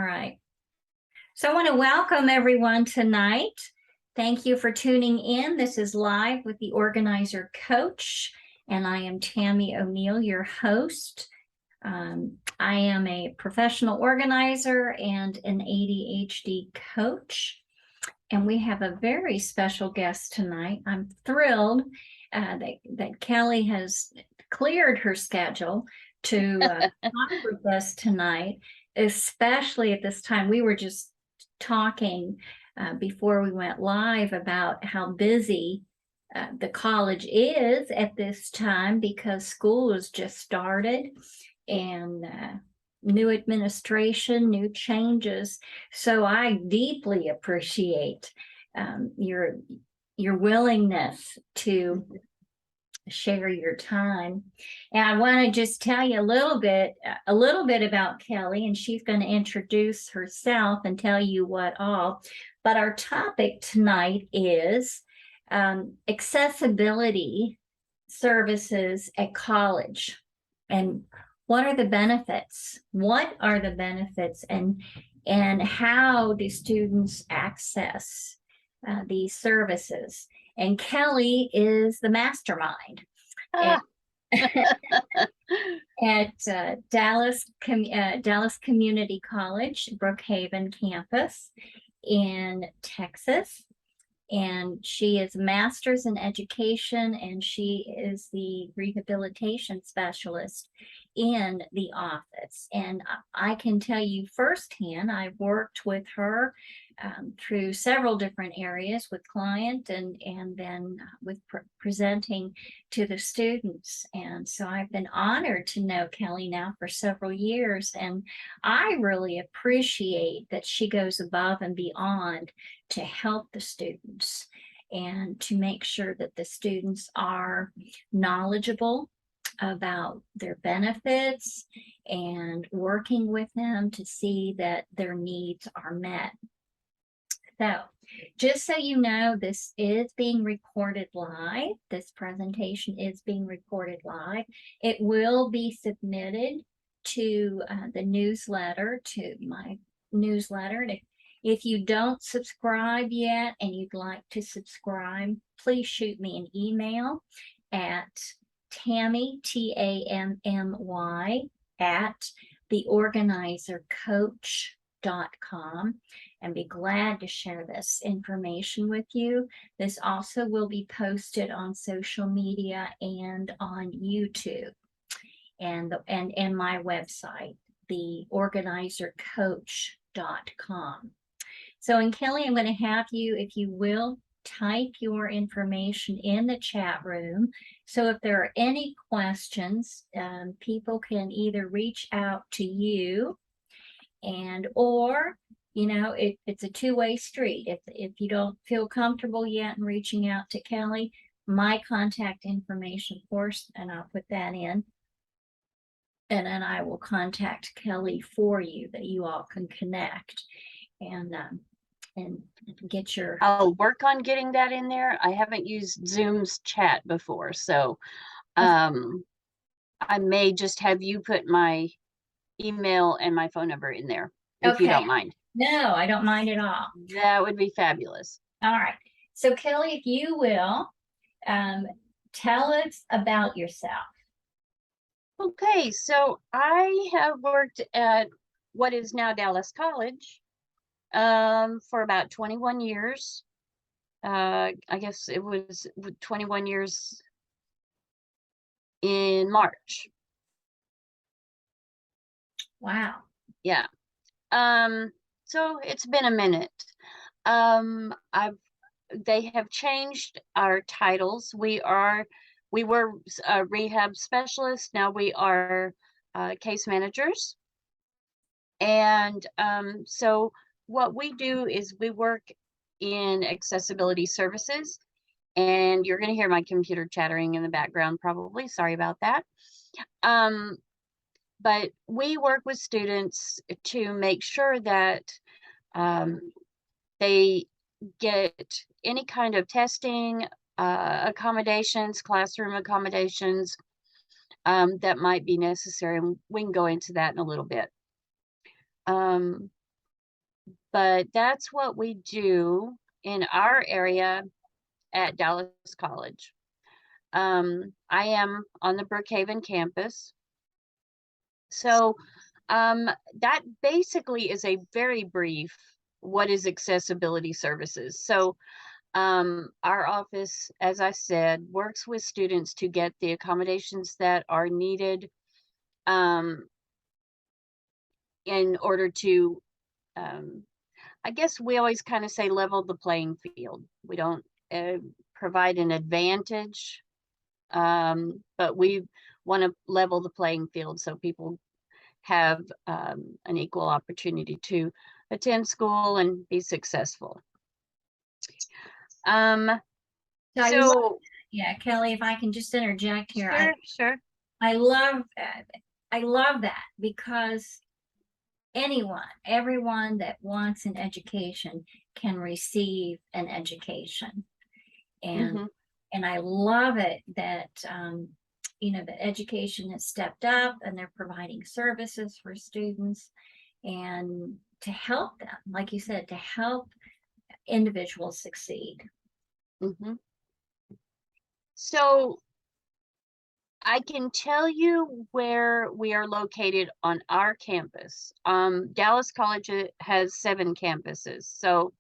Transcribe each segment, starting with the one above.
right. So I want to welcome everyone tonight. Thank you for tuning in. This is Live with the Organizer Coach, and I am Tammy O'Neill, your host. I am a professional organizer and an ADHD coach, and we have a very special guest tonight. I'm thrilled that Kellie has cleared her schedule to talk with us tonight, especially at this time. We were just talking before we went live about how busy the college is at this time because school has just started and new administration, new changes. So I deeply appreciate your willingness to share your time. And I want to just tell you a little bit about Kellie, and she's going to introduce herself and tell you what all. But our topic tonight is accessibility services at college, and what are the benefits? What are the benefits, and how do students access these services? And Kellie is the mastermind at Dallas Community College, Brookhaven campus in Texas. And she is a master's in education, and she is the rehabilitation specialist in the office. And I can tell you firsthand, I've worked with her through several different areas with client and then with presenting to the students. And so I've been honored to know Kellie now for several years, and I really appreciate that she goes above and beyond to help the students and to make sure that the students are knowledgeable about their benefits and working with them to see that their needs are met. So just so you know, this is being recorded live. This presentation is being recorded live. It will be submitted to the newsletter, to my newsletter. If you don't subscribe yet and you'd like to subscribe, please shoot me an email at Tammy, Tammy, at theorganizercoach.com, and be glad to share this information with you. This also will be posted on social media and on YouTube and my website, theorganizercoach.com. So, and Kellie, I'm going to have you, if you will, type your information in the chat room. So if there are any questions, people can either reach out to you or, you know, it's a two-way street. If you don't feel comfortable yet in reaching out to Kellie, my contact information, of course, and I'll put that in. And then I will contact Kellie for you, that you all can connect and get your. I'll work on getting that in there. I haven't used Zoom's chat before, so I may just have you put my email and my phone number in there, if you don't mind. No, I don't mind at all. That would be fabulous. All right. So Kellie, if you will, tell us about yourself. Okay, so I have worked at what is now Dallas College for about 21 years. I guess it was 21 years in March. Wow. Yeah. So it's been a minute. They have changed our titles. We were rehab specialists. Now we are case managers. And so what we do is we work in accessibility services, and you're going to hear my computer chattering in the background probably. Sorry about that. But we work with students to make sure that they get any kind of testing, accommodations, classroom accommodations that might be necessary. And we can go into that in a little bit. But that's what we do in our area at Dallas College. I am on the Brookhaven campus. So that basically is a very brief what is accessibility services. So our office, as I said, works with students to get the accommodations that are needed um, in order to, um, I guess we always kind of say level the playing field. We don't provide an advantage, but we want to level the playing field so people have an equal opportunity to attend school and be successful. Um, So I love, so yeah, Kelly, if I can just interject here, sure, sure. I love that. I love that because anyone, everyone that wants an education can receive an education. And Hmm. and I love it that the education has stepped up and they're providing services for students and to help them, like you said, to help individuals succeed. Hmm. So I can tell you where we are located on our campus. Dallas College has 7 campuses, so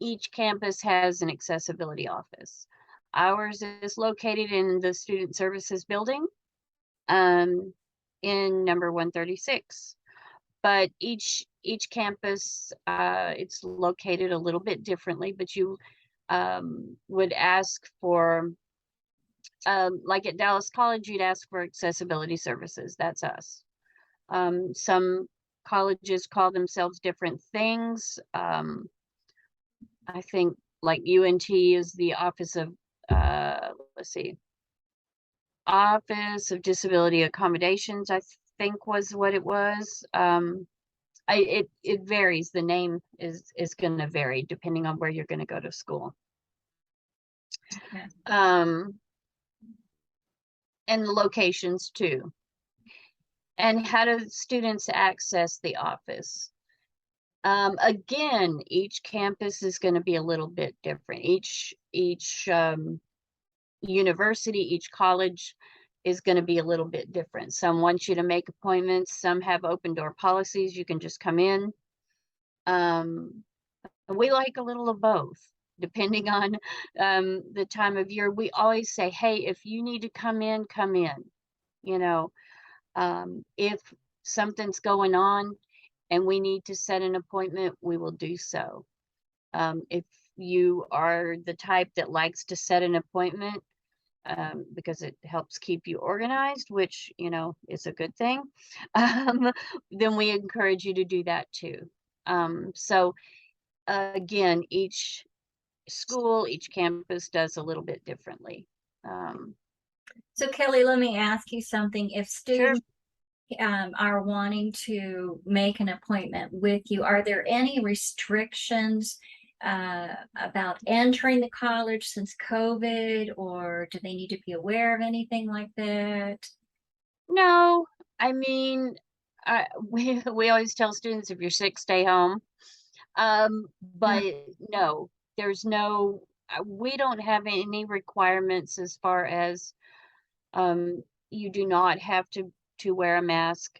each campus has an accessibility office. Ours is located in the Student Services Building, um, in number 136. But each campus, it's located a little bit differently, but you would ask for, like at Dallas College, you'd ask for accessibility services. That's us. Some colleges call themselves different things. I think like UNT is the Office of, let's see, Office of Disability Accommodations, I think was what it was. It varies. The name is going to vary depending on where you're going to go to school. Okay. Um, and the locations too. And how do students access the office? Again, each campus is going to be a little bit different. Each university, each college is going to be a little bit different. Some want you to make appointments. Some have open door policies. You can just come in. Um, we like a little of both, depending on the time of year. We always say, hey, if you need to come in, come in. You know, if something's going on and we need to set an appointment, we will do so. If you are the type that likes to set an appointment, because it helps keep you organized, which, is a good thing, then we encourage you to do that too. So again, each school, each campus does a little bit differently. Um, So Kelly, let me ask you something. If sure. students are wanting to make an appointment with you, are there any restrictions about entering the college since COVID, or do they need to be aware of anything like that? No, I mean, we always tell students if you're sick, stay home. Mm, But no, there's no, we don't have any requirements as far as you do not have to wear a mask.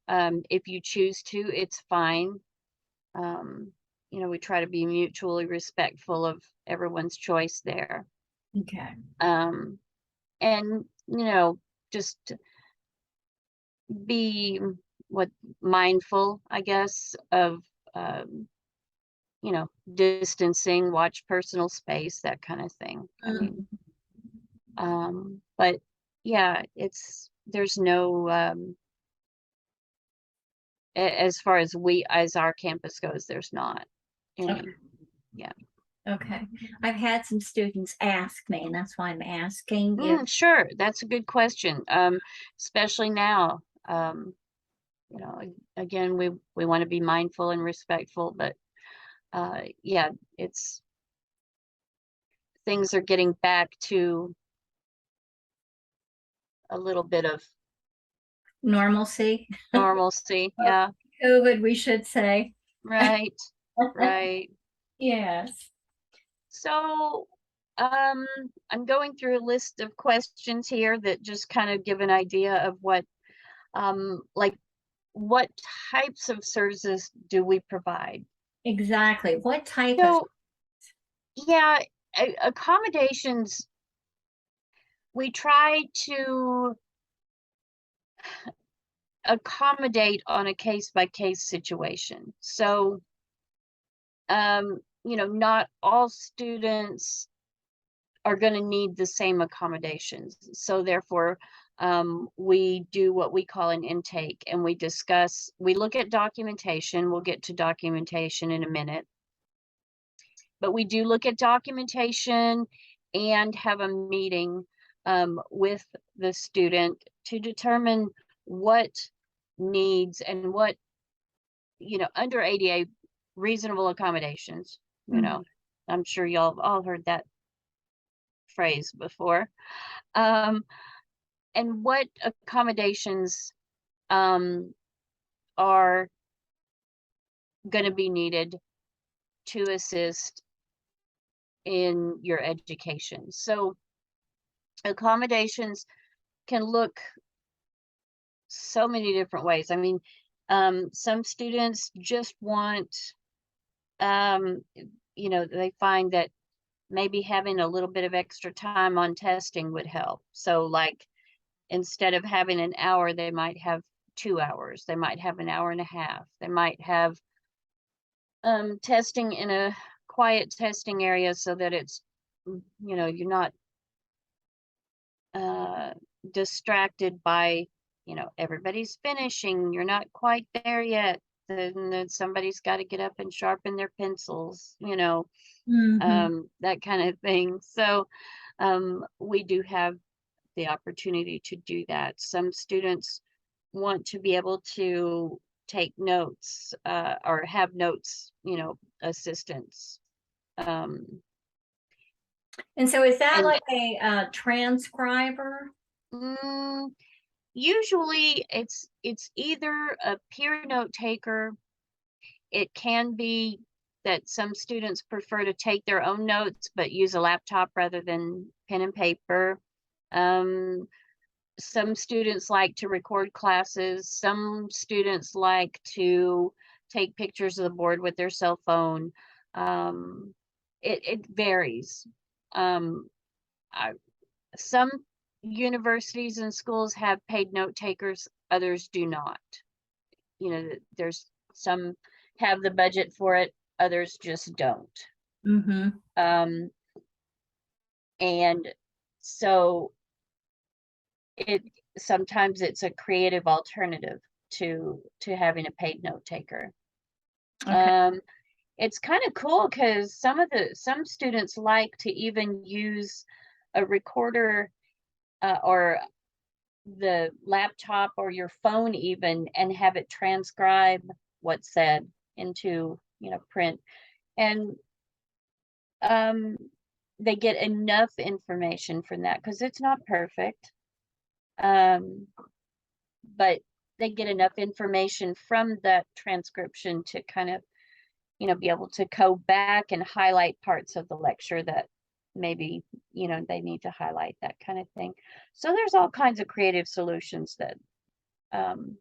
If you choose to, it's fine. Um, we try to be mutually respectful of everyone's choice there. okay. Um, and just be what mindful, I guess, of distancing, watch personal space, that kind of thing. I mean, Mm. but yeah, there's no as far as our campus goes, there's not Okay. any. Yeah. Okay. I've had some students ask me, and that's why I'm asking if Sure, that's a good question. Especially now. Again, we want to be mindful and respectful, but yeah, it's things are getting back to a little bit of normalcy. normalcy. Yeah, COVID, we should say. right. right. Yes. So, I'm going through a list of questions here that just kind of give an idea of like, what types of services do we provide? Exactly. What type of, So, yeah, accommodations, we try to accommodate on a case by case situation. So, not all students are going to need the same accommodations. So therefore, we do what we call an intake, and we look at documentation. We'll get to documentation in a minute, but we do look at documentation and have a meeting with the student to determine what needs and what, under ADA reasonable accommodations, Mhm. I'm sure y'all all heard that phrase before. Um, and what accommodations um, are going to be needed to assist in your education. So accommodations can look so many different ways. I mean, some students just want, um, they find that maybe having a little bit of extra time on testing would help. So, like, instead of having an hour, they might have 2 hours. They might have an hour and a half. They might have testing in a quiet testing area so that you're not uh, distracted by, everybody's finishing. You're not quite there yet. Then somebody's got to get up and sharpen their pencils, Mhm. that kind of thing. So we do have the opportunity to do that. Some students want to be able to take notes or have notes, assistance. Um, And so is that and like a transcriber? mm, Usually it's either a peer note taker. It can be that some students prefer to take their own notes but use a laptop rather than pen and paper. Um, some students like to record classes. Some students like to take pictures of the board with their cell phone. Um, it varies. Um, I, some universities and schools have paid note takers, others do not. There's some have the budget for it, others just don't. Mm-hmm. Um, and so it sometimes it's a creative alternative to having a paid note taker. Okay. Um, it's kind of cool because some students like to even use a recorder or the laptop or your phone even and have it transcribe what's said into print, and um, they get enough information from that because it's not perfect. Um, but they get enough information from that transcription to kind of, be able to go back and highlight parts of the lecture that maybe, they need to highlight, that kind of thing. So there's all kinds of creative solutions that um,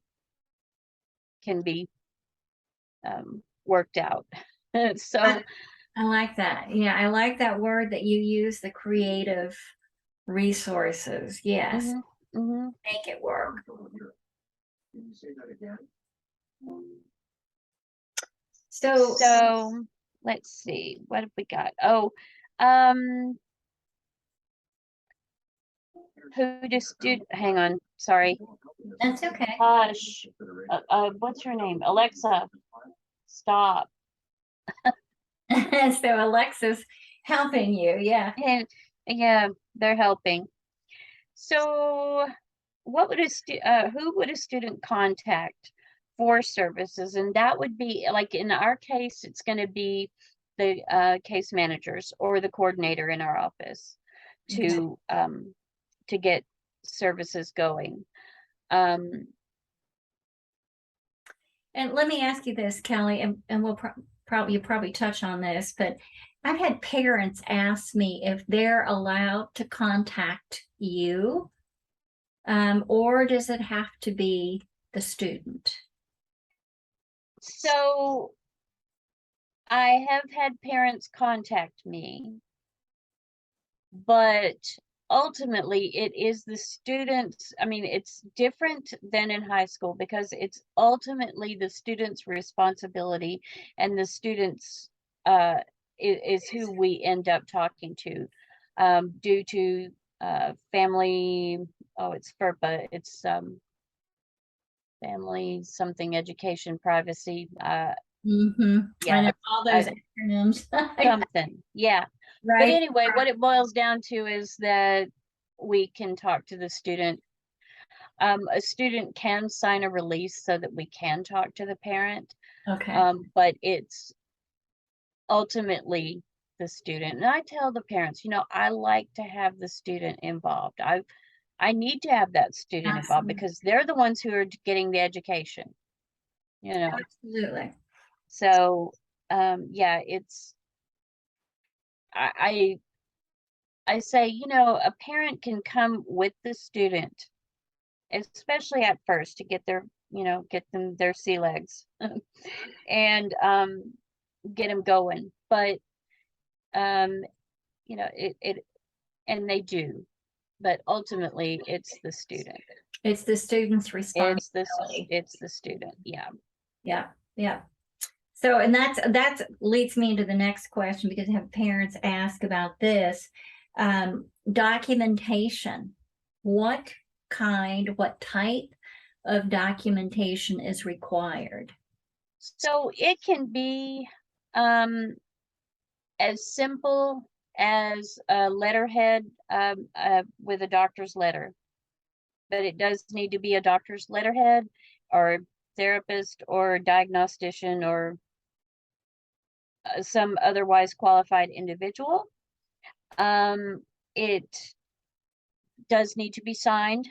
can be worked out. I, So, I like that. Yeah, I like that word that you use, the creative resources. Yes, mhm, mhm. make it work. So, So let's see, what have we got? Oh, um, who just did, hang on, sorry. that's okay. Hush. What's her name? Alexa, stop. So Alexa's helping you. Yeah. And yeah, they're helping. So, who would a student contact for services? And that would be, like, in our case, it's going to be the case managers or the coordinator in our office Okay. to get services going. Um, And let me ask you this, Kelly, and we'll you probably touch on this, but I've had parents ask me if they're allowed to contact you, or does it have to be the student? So I have had parents contact me, but ultimately it is the students. I mean, it's different than in high school because it's ultimately the student's responsibility, and the students is who we end up talking to, due to family. Oh, it's FERPA. It's family something education privacy. Mm-hmm. I Yeah, know all those acronyms. something. Yeah. But Right. anyway, what it boils down to is that we can talk to the student. A student can sign a release so that we can talk to the parent, Okay. but it's ultimately the student. And I tell the parents, I like to have the student involved. I need to have that student involved Absolutely. because they're the ones who are getting the education, you know. Absolutely. So yeah, it's I I say, a parent can come with the student, especially at first to get get them their sea legs and get them going. But um, it and they do, but ultimately it's the student. It's the student's It's the responsibility. it's the student. Yeah. Yeah. Yeah. So, and that's leads me into the next question because I have parents ask about this. Documentation. What type of documentation is required? So it can be um as simple as a letterhead with a doctor's letter, but it does need to be a doctor's letterhead or therapist or diagnostician or some otherwise qualified individual. It does need to be signed,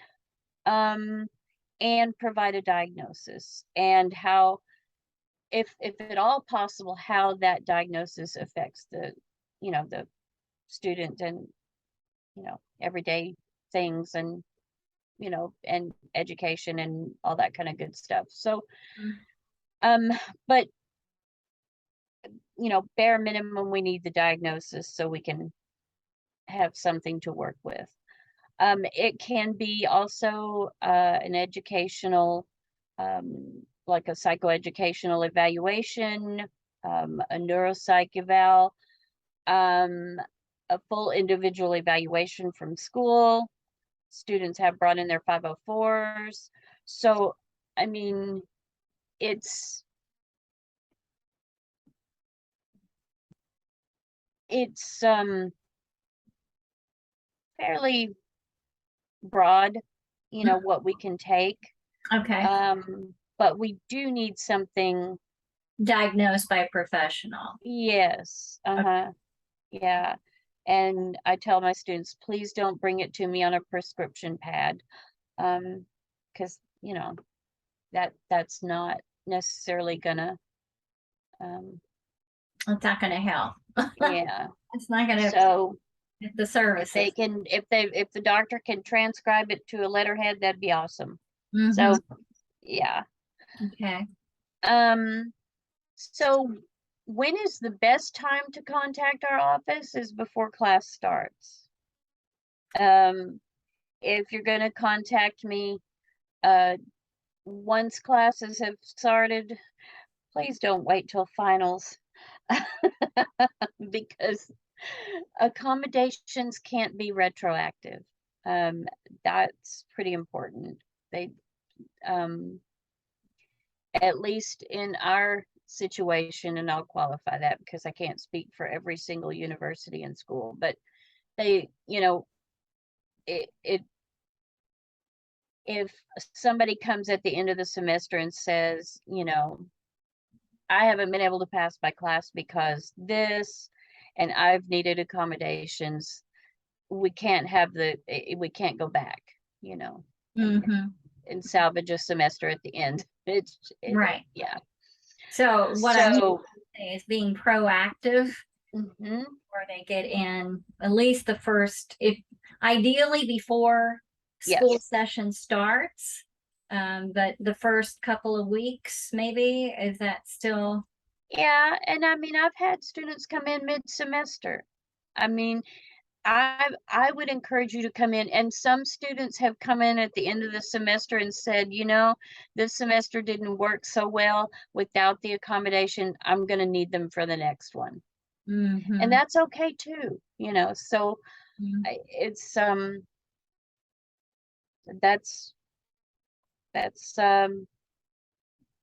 and provide a diagnosis and how, if at all possible, how that diagnosis affects the student and everyday things and education and all that kind of good stuff. So um but bare minimum, we need the diagnosis so we can have something to work with. It can be also an educational, like a psychoeducational evaluation, a neuropsych eval, um, a full individual evaluation from school. Students have brought in their 504s. So, I mean, it's it's fairly broad, what we can take. Okay. But we do need something. Diagnosed by a professional. Yes. Okay. Uh-huh. Yeah. And I tell my students, please don't bring it to me on a prescription pad. Because, that's not necessarily gonna It's not going to help. yeah. It's not going to So get the if they services. can if the doctor can transcribe it to a letterhead, that'd be awesome. Mm-hmm. So yeah. Okay. Um so when is the best time to contact our office? Is before class starts. If you're going to contact me uh once classes have started, please don't wait till finals because accommodations can't be retroactive. Um, that's pretty important. They, um, at least in our situation, and I'll qualify that because I can't speak for every single university and school, but they, it if somebody comes at the end of the semester and says, I haven't been able to pass my class because this, and I've needed accommodations, we can't we can't go back, and Mm-hmm. salvage a semester at the end. Right. Yeah. So what I need So Is being proactive Mhm. where they get in at least the first, if ideally before school Yes. session starts. But the first couple of weeks, maybe, is that still? Yeah, and I mean, I've had students come in mid-semester. I mean, I would encourage you to come in, and some students have come in at the end of the semester and said, you know, this semester didn't work so well without the accommodation. I'm going to need them for the next one. And Mhm. that's okay too, you know. So Mhm. it's that's that's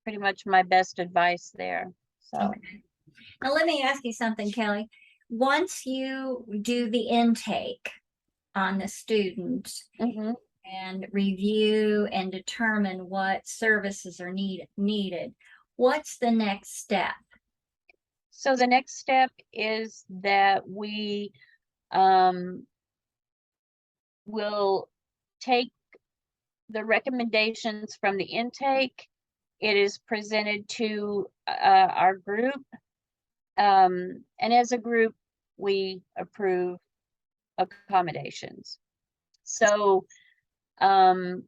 pretty much my best advice there. So, Okay. Now let me ask you something, Kelly. Once you do the intake on the student mhm. and review and determine what services are needed, what's the next step? So the next step is that we um will take the recommendations from the intake. It is presented to our group. And as a group, we approve accommodations. So um,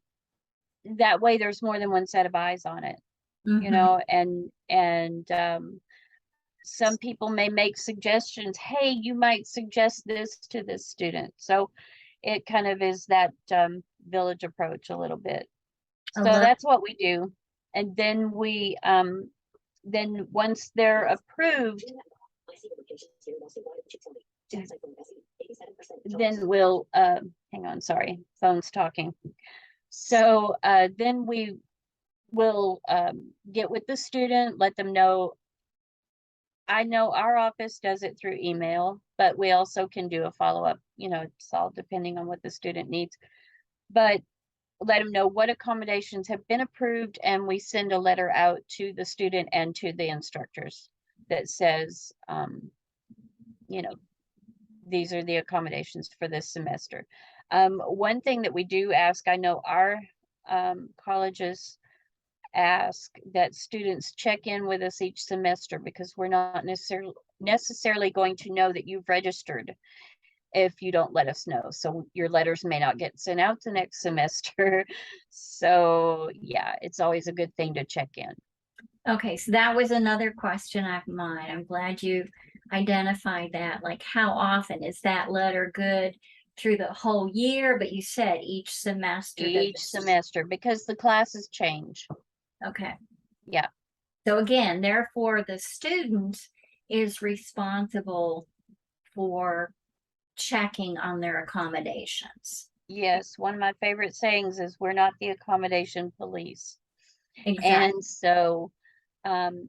that way there's more than one set of eyes on it, you Mhm. know, and some people may make suggestions. Hey, you might suggest this to this student. So it kind of is that village approach a little bit. I So love. that's what we do. And then then once they're approved, then we'll, hang on, sorry, phone's talking. So then we will get with the student, let them know. I know our office does it through email, but we also can do a follow-up, you know, it's all depending on what the student needs. But let them know what accommodations have been approved, and we send a letter out to the student and to the instructors that says, you know, these are the accommodations for this semester. One thing that we do ask, I know our colleges ask that students check in with us each semester, because we're not necessarily going to know that you've registered if you don't let us know. So your letters may not get sent out the next semester. So yeah, it's always a good thing to check in. Okay, so that was another question of mine. I'm glad you identified that. Like, how often is that letter good through the whole year? But you said each semester does Each it. semester, because the classes change. Okay. Yeah. So again, therefore, the student is responsible for checking on their accommodations. Yes. One of my favorite sayings is, we're not the accommodation police. Exactly. And so,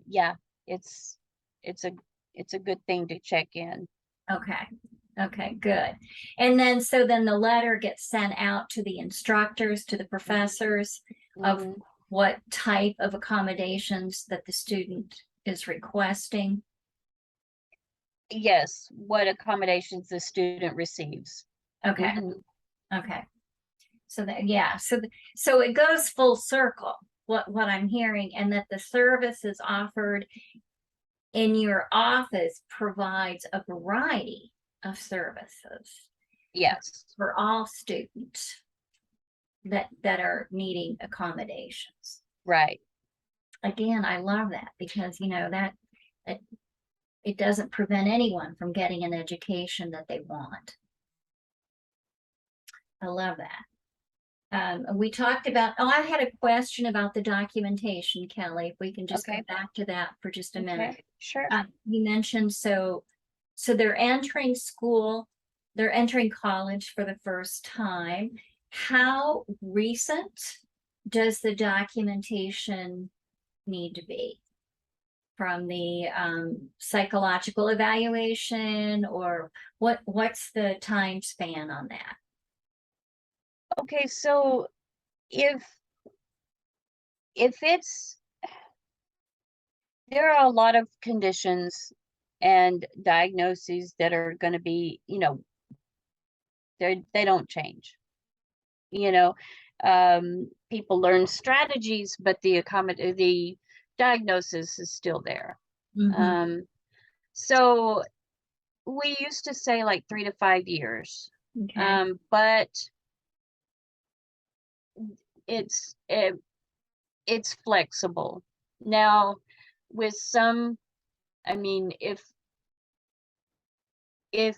yeah, it's, it's a, it's a good thing to check in. Okay. Okay, good. And then, so then the letter gets sent out to the instructors, to the professors of Mhm. what type of accommodations that the student is requesting. Yes, what accommodations the student receives. Okay. Mhm. Okay. So that, yeah, so it goes full circle, what I'm hearing, and that the services offered in your office provides a variety of services Yes, for all students that are needing accommodations. right. Again, I love that because that it, it doesn't prevent anyone from getting an education that they want. I love that. We talked about, I had a question about the documentation, Kelly, if we can just go Okay, back to that for just a minute. okay, sure. You mentioned, so they're entering school, they're entering college for the first time. How recent does the documentation need to be? From the psychological evaluation, or what's the time span on that? Okay, so if if it's there are a lot of conditions and diagnoses that are going to be, you know, they don't change. You know, people learn strategies, but the diagnosis is still there. Mm-hmm. So we used to say like 3 to 5 years. Okay. But it's it, it's flexible. Now, with some, I mean, if if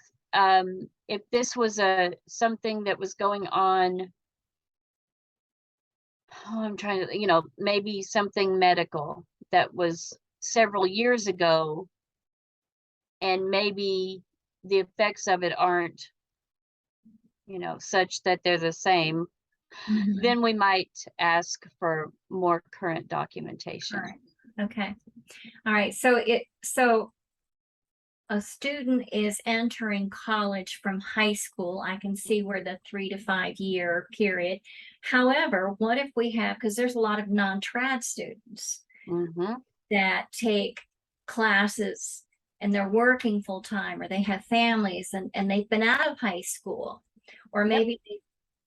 this was a something that was going on, oh, I'm trying to, maybe something medical that was several years ago, and maybe the effects of it aren't, such that they're the same, Mm-hmm. then we might ask for more current All documentation. right. Okay. All right. So a student is entering college from high school. I can see where the 3 to 5 year period. However, what if we have, because there's a lot of non-trad students Hmm. that take classes and they're working full time, or they have families and they've been out of high school, or Yep. maybe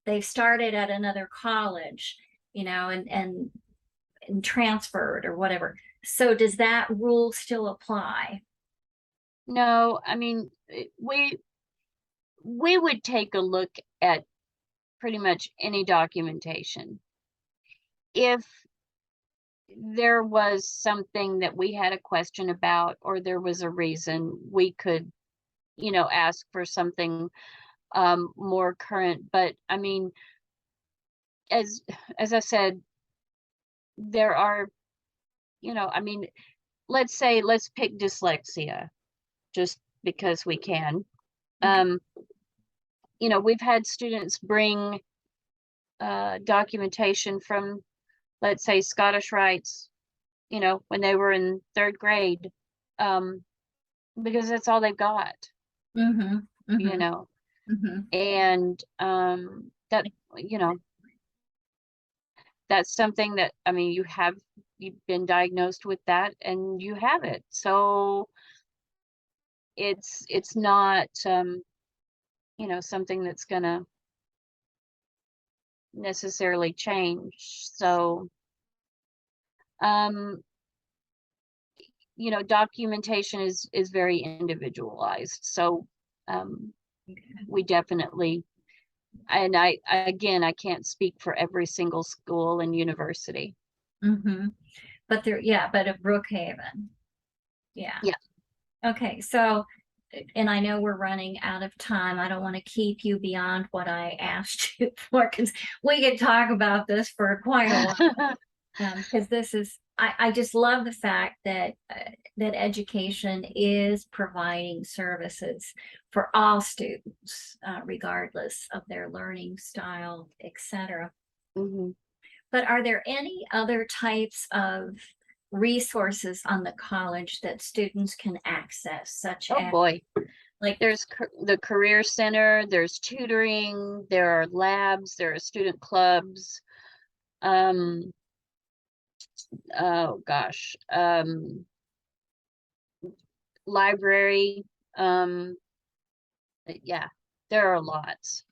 they've started at another college, and transferred or whatever. So does that rule still apply? No, I mean, we would take a look at pretty much any documentation. If there was something that we had a question about, or there was a reason, we could, ask for something more current. But I mean, as as I said, there are, I mean, let's pick dyslexia just because we can. Okay. Um, we've had students bring documentation from, let's say, Scottish rites, when they were in third grade, um, because that's all they've got, Mm-hmm. you Mm-hmm. know, Mm-hmm. and that, you know, that's something that, I mean, you've been diagnosed with that and you have it. So it's not, something that's gonna necessarily change. So, um, documentation is very individualized. So, um, we definitely, and again, I can't speak for every single school and university. Mm-hmm. But yeah, but at Brookhaven. Yeah. Yeah. Okay. So, and I know we're running out of time. I don't want to keep you beyond what I asked you for, because we could talk about this for quite a while. Because I just love the fact that education is providing services for all students, regardless of their learning style, etc. Mhm. But are there any other types of resources on the college that students can access, such Oh as boy. like, There's the career center, there's tutoring, there are labs, there are student clubs. Um, oh gosh, library. Um, yeah, there are lots.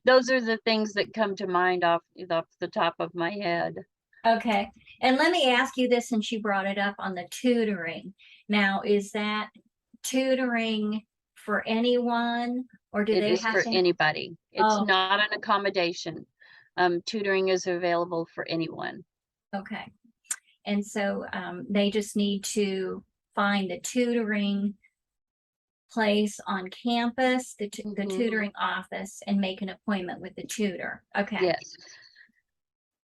Those are the things that come to mind off the top of my head. okay. And let me ask you this, since you brought it up on the tutoring. Now, is that tutoring for anyone, or do It they is have for to? anybody. It's Oh, not an accommodation. Tutoring is available for anyone. okay. And so they just need to find the tutoring place on campus, the Mhm. tutoring office, and make an appointment with the tutor. Okay. Yes.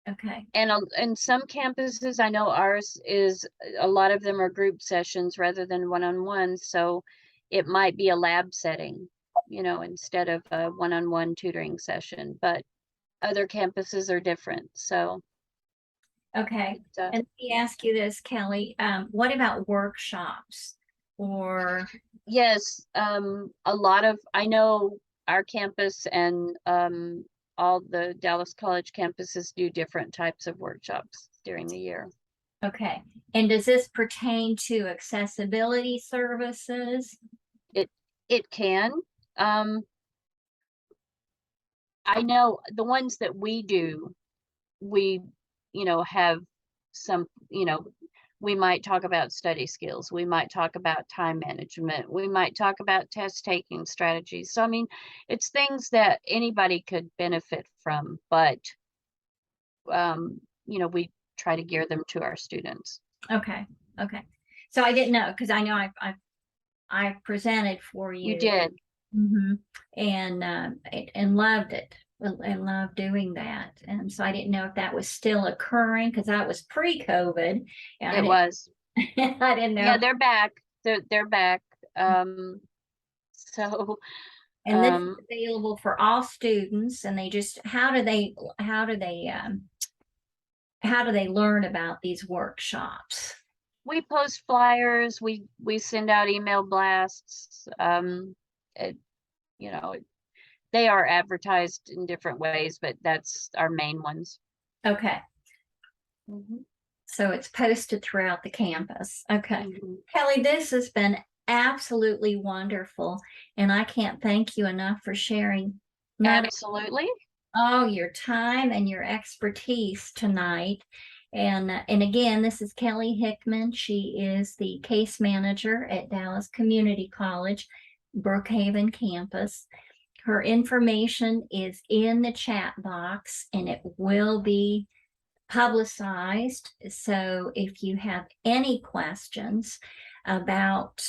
Okay. And some campuses, I know ours is, a lot of them are group sessions rather than one-on-one, so it might be a lab setting, instead of a one-on-one tutoring session, but other campuses are different. So Okay. it, And let me ask you this, Kelly. What about workshops or yes, a lot of, I know our campus and all the Dallas College campuses do different types of workshops during the year. okay. And does this pertain to accessibility services? It it can. Um, I know the ones that we do, we, have some, we might talk about study skills. We might talk about time management. We might talk about test taking strategies. So, I mean, it's things that anybody could benefit from, but, we try to gear them to our students. Okay. Okay. So I didn't know, because I know I presented for You you. did. Hmm. And loved it, and loved doing that. And so I didn't know if that was still occurring, because that was pre-COVID. And It was. I didn't Yeah, know. they're back. They're back. So, And this is available for all students, and they just, how do they learn about these workshops? we post flyers, we send out email blasts. It, you know, they are advertised in different ways, but that's our main ones. Okay. Mhm, So it's posted throughout the campus. Okay. mhm. Kellie, this has been absolutely wonderful. And I can't thank you enough for sharing not Absolutely. all your time and your expertise tonight. And again, this is Kellie Hickman. She is the case manager at Dallas Community College, Brookhaven campus. Her information is in the chat box, and it will be publicized. So if you have any questions about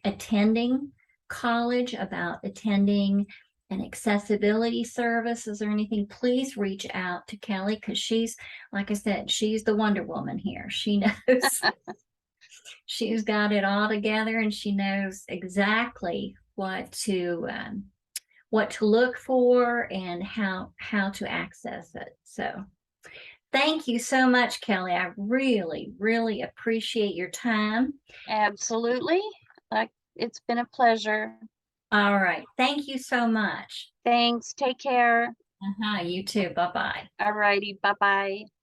attending college, about attending an accessibility services or anything, please reach out to Kellie, because she's, like I said, she's the Wonder Woman here. She knows, she's got it all together, and she knows exactly what to look for and how to access it. So thank you so much, Kellie. I really, really appreciate your time. Absolutely. It's been a pleasure. All right. Thank you so much. Thanks. Take care. You too. Bye bye. All righty. Bye bye.